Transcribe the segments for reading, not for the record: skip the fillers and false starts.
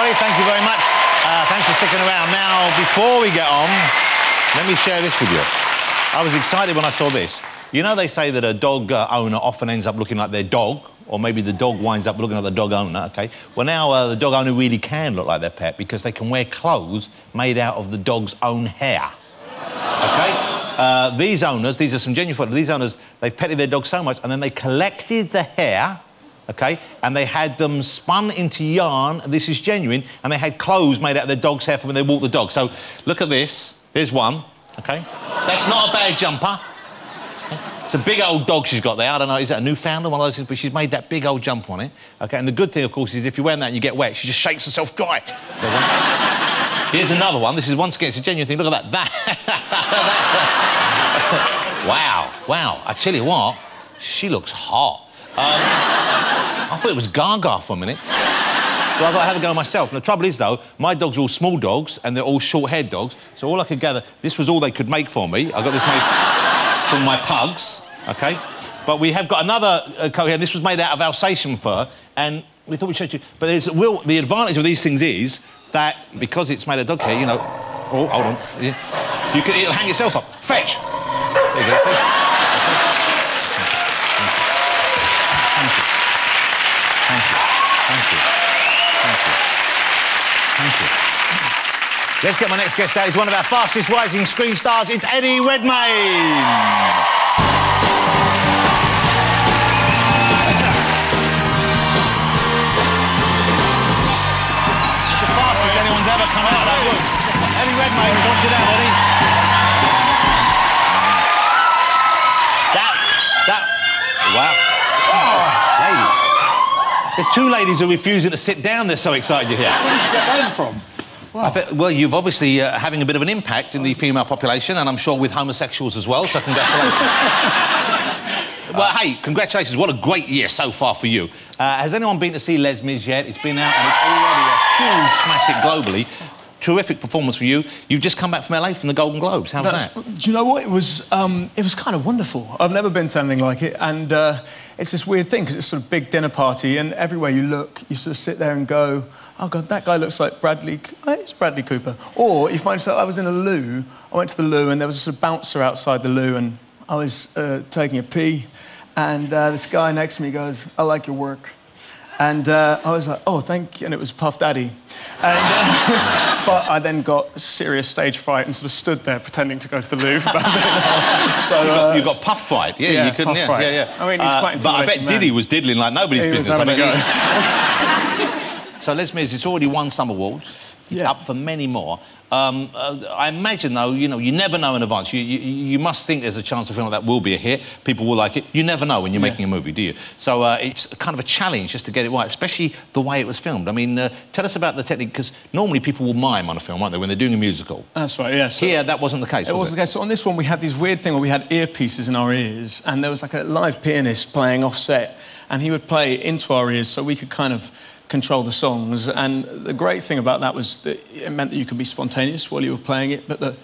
everybody. Thank you very much. Thanks for sticking around. Now, before we get on, let me share this with you. I was excited when I saw this. You know, they say that a dog owner often ends up looking like their dog, or maybe the dog winds up looking like the dog owner, OK? Well, now the dog owner really can look like their pet because they can wear clothes made out of the dog's own hair, OK? These owners, these are some genuine photos, these owners, they've petted their dog so much and then they collected the hair, OK, and they had them spun into yarn, this is genuine, and they had clothes made out of their dog's hair for when they walk the dog. So, look at this. There's one, OK? That's not a bad jumper. It's a big old dog she's got there. I don't know, is it a Newfoundland, one of those things? But she's made that big old jump on it. OK, and the good thing, of course, is if you're wearing that and you get wet, she just shakes herself dry. Here's another one. This is, once again, it's a genuine thing. Look at that. Wow, wow. I tell you what, she looks hot. I thought it was Gaga for a minute. So I thought I'd have a go myself. And the trouble is, though, my dogs are all small dogs and they're all short-haired dogs. So all I could gather, this was all they could make for me. I got this made from my pugs, OK? But we have got another coat here. This was made out of Alsatian fur, and we thought we'd show you. But the advantage of these things is that because it's made of dog hair, you know... Oh, hold on. Yeah. It'll hang yourself up. Fetch! There you go. Thank you. Let's get my next guest out. He's one of our fastest rising screen stars. It's Eddie Redmayne. It's the fastest anyone's ever come out of that room. Eddie Redmayne, don't sit down, Eddie. Wow. Oh, ladies. There's two ladies who are refusing to sit down. They're so excited you're here. Where did you get that from? Wow. Well, you've obviously having a bit of an impact in the female population, and I'm sure with homosexuals as well, so congratulations. Well, hey, congratulations. What a great year so far for you. Has anyone been to see Les Mis yet? It's been out and it's already a huge smash hit globally. Terrific performance for you. You've just come back from LA from the Golden Globes. How was that? Do you know what? It was kind of wonderful. I've never been to anything like it, and it's this weird thing because it's sort of big dinner party, and everywhere you look, you sort of sit there and go, "Oh God, that guy looks like Bradley. It's Bradley Cooper." Or you find yourself. I was in a loo. I went to the loo, and there was a sort of bouncer outside the loo, and I was taking a pee, and this guy next to me goes, "I like your work." And I was like, "Oh, thank you," and it was Puff Daddy. And, but I then got serious stage fright and sort of stood there pretending to go to the loo for about a minute. So, you got puff fright? Yeah, you couldn't... Puff fright. Yeah. I mean, he's quite intimidating. But I bet Diddy was diddling like nobody's business. Was having a go. So Les Mis, it's already won some awards. It's up for many more. I imagine, though, you know, you never know in advance. You must think there's a chance a film like that will be a hit. People will like it. You never know when you're making a movie, do you? So it's kind of a challenge just to get it right, especially the way it was filmed. I mean, tell us about the technique, because normally people will mime on a film, won't they, when they're doing a musical? That's right, yes. Here, that wasn't the case, It wasn't the case. So on this one, we had this weird thing where we had earpieces in our ears, and there was like a live pianist playing offset, and he would play into our ears so we could kind of control the songs. And the great thing about that was that it meant that you could be spontaneous while you were playing it, but the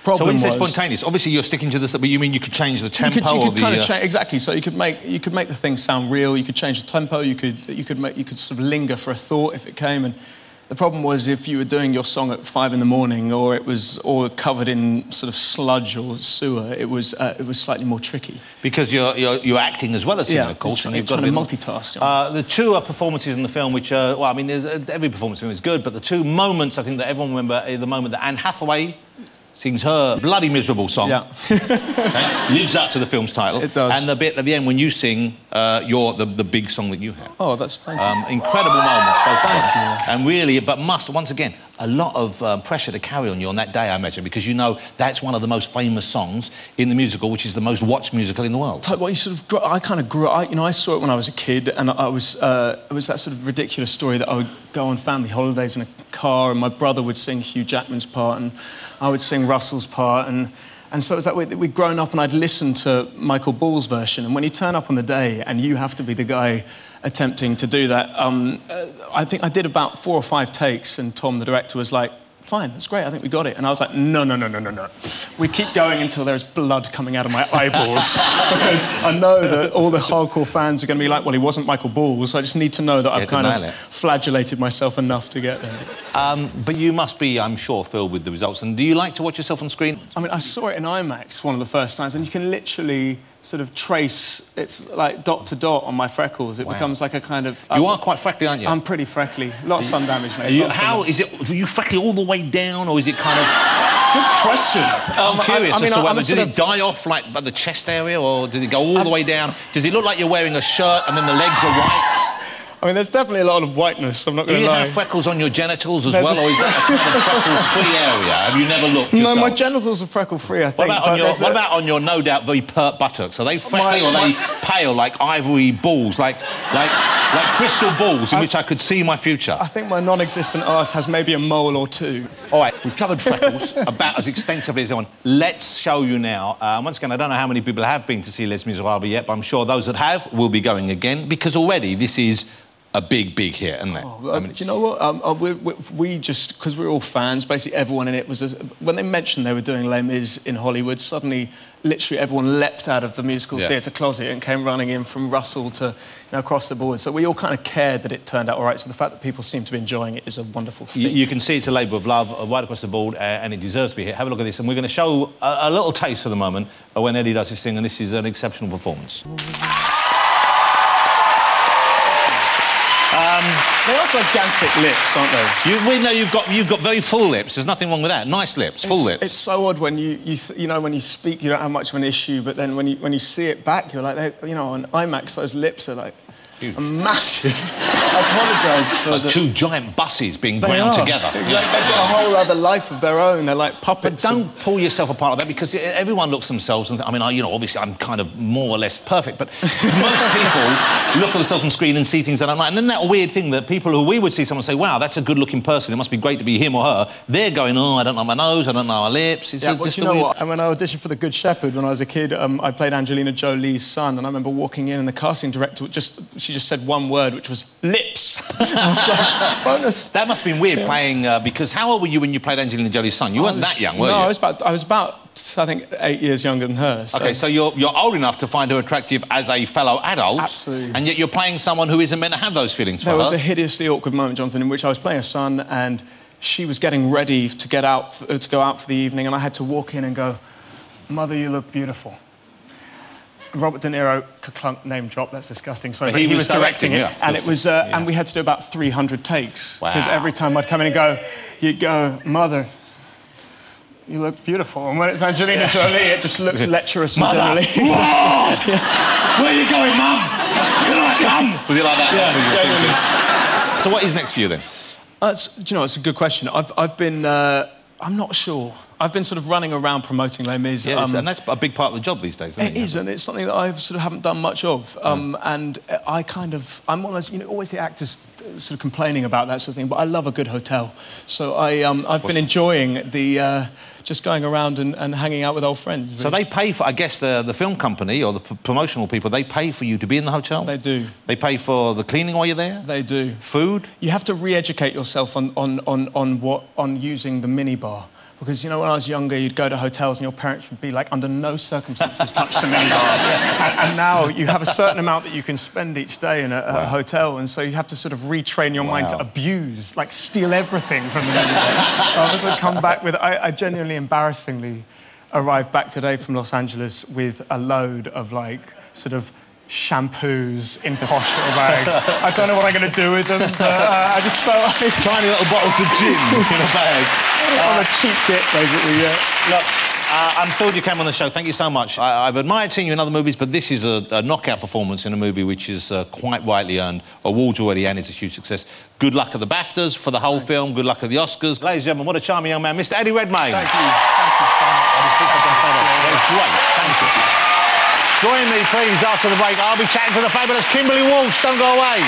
problem So when you say was, spontaneous, obviously you're sticking to this, but you mean you could change the tempo? You could kind of change, exactly. So you could make the thing sound real. You could change the tempo. You could sort of linger for a thought if it came. And the problem was if you were doing your song at 5 in the morning, or it was all covered in sort of sludge or sewer, it was slightly more tricky. Because you're acting as well as singing, of course, and you've got to multitask. The two performances in the film, which well, I mean, every performance in the film is good, but the two moments I think that everyone remember are the moment that Anne Hathaway sings her bloody miserable song. Yeah. Okay? Lives up to the film's title. It does. And the bit at the end when you sing the big song that you have. Oh, that's thank you. Incredible moments, both of them. And really, but once again, a lot of pressure to carry on you on that day, I imagine, because you know that's one of the most famous songs in the musical, which is the most watched musical in the world. Well, you sort of I kind of grew up. You know, I saw it when I was a kid, and it was that sort of ridiculous story that I would go on family holidays in a car, and my brother would sing Hugh Jackman's part, and I would sing Russell's part, and so it was that way that we'd grown up, and I'd listened to Michael Ball's version, and when you turn up on the day and you have to be the guy attempting to do that, I think I did about 4 or 5 takes, and Tom, the director, was like, fine, that's great, I think we got it. And I was like, no. We keep going until there's blood coming out of my eyeballs because I know that all the hardcore fans are going to be like, well, he wasn't Michael Ball, so I just need to know that I've kind of flagellated myself enough to get there. But you must be, I'm sure, filled with the results. And do you like to watch yourself on screen? I mean, I saw it in IMAX one of the first times, and you can literally sort of trace, it's like dot to dot on my freckles. It becomes like a kind of... You are quite freckly, aren't you? I'm pretty freckly. A lot of sun damage, mate. Is it... Are you freckly all the way down, or is it kind of... Good question. I'm curious as to whether... Did it die off, like, at the chest area, or did it go all the way down? Does it look like you're wearing a shirt and then the legs are white? I mean, there's definitely a lot of whiteness, I'm not going to lie. Do you have freckles on your genitals as well, or is that a kind of freckle-free area? Have you never looked yourself? No, my genitals are freckle-free, I think. What about on your no doubt very pert buttocks? Are they freckly or are they pale, like ivory balls, like crystal balls in which I could see my future? I think my non-existent arse has maybe a mole or two. All right, we've covered freckles about as extensively as anyone. Let's show you now. Once again, I don't know how many people have been to see Les Miserables yet, but I'm sure those that have will be going again, because already this is a big hit, isn't it? Do you know what? We just, because we're all fans, basically everyone in it was... when they mentioned they were doing Les Mis in Hollywood, suddenly, literally everyone leapt out of the musical theatre closet and came running in from Russell to, across the board. So we all kind of cared that it turned out all right. So the fact that people seem to be enjoying it is a wonderful thing. You can see it's a labour of love right across the board, and it deserves to be here. Have a look at this, and we're going to show a little taste for the moment when Eddie does his thing, and this is an exceptional performance. They are gigantic lips, aren't they? We know you've got very full lips. There's nothing wrong with that. Nice lips, full lips. It's so odd when you know, when you speak, you don't have much of an issue, but then when you see it back, you're like, on IMAX, those lips are like massive. I apologise for like two giant buses being ground together. They've got a whole other life of their own. They're like puppets. But don't pull yourself apart like that, because everyone looks themselves and... I mean, obviously I'm kind of more or less perfect, but most people look at themselves on screen and see things they don't like. And isn't that a weird thing that people who we would see someone say, wow, that's a good-looking person, it must be great to be him or her, they're going, oh, I don't know my nose, I don't know my lips. It's just you know what? And when I auditioned for The Good Shepherd when I was a kid, I played Angelina Jolie's son, and I remember walking in and the casting director she just said one word, which was lips. I was like, bonus. That must have been weird playing, because how old were you when you played Angelina Jolie's son? You weren't that young, were you? No, I was about, I think, 8 years younger than her. So. OK, so you're old enough to find her attractive as a fellow adult. Absolutely. And yet you're playing someone who isn't meant to have those feelings for her. There was a hideously awkward moment, Jonathan, in which I was playing a son and she was getting ready to go out for the evening, and I had to walk in and go, Mother, you look beautiful. Robert De Niro, clunk, name drop, that's disgusting, sorry, but he was directing it, and it was, and we had to do about 300 takes, because every time I'd come in and go, you'd go, Mother, you look beautiful, and when it's Angelina Jolie, it just looks lecherous and generally... Where are you going, Mum? Here I come! Was it like that? Yeah, genuinely. So what is next for you, then? Do you know, it's a good question. I've been... I'm not sure. I've been sort of running around promoting Les Mis. Yeah, and that's a big part of the job these days, isn't it? It is, and it's something that I sort of haven't done much of. And I'm one of those, always the actors sort of complaining about that sort of thing, but I love a good hotel. So I've been enjoying the just going around and hanging out with old friends. Really. So they pay for, I guess, the film company or the promotional people, they pay for you to be in the hotel? They do. They pay for the cleaning while you're there? They do. Food? You have to re-educate yourself on using the minibar. Because, when I was younger, you'd go to hotels and your parents would be like, under no circumstances touch the minibar. and now you have a certain amount that you can spend each day in a hotel, and so you have to sort of retrain your mind to abuse, like steal everything from the minibar. I was come back with... I genuinely, embarrassingly arrived back today from Los Angeles with a load of, sort of shampoos in posh little bags. I don't know what I'm going to do with them, but I just felt like... Tiny little bottles of gin in a bag. On a cheap kit, basically, Look, I'm thrilled you came on the show. Thank you so much. I've admired seeing you in other movies, but this is a knockout performance in a movie which is quite rightly earned awards already, and it's a huge success. Good luck at the BAFTAs for the whole film. Good luck at the Oscars. Ladies and gentlemen, what a charming young man, Mr. Eddie Redmayne. Thank you. Thank you so much. That was great. Thank you. Join me, please, after the break. I'll be chatting to the fabulous Kimberley Walsh. Don't go away.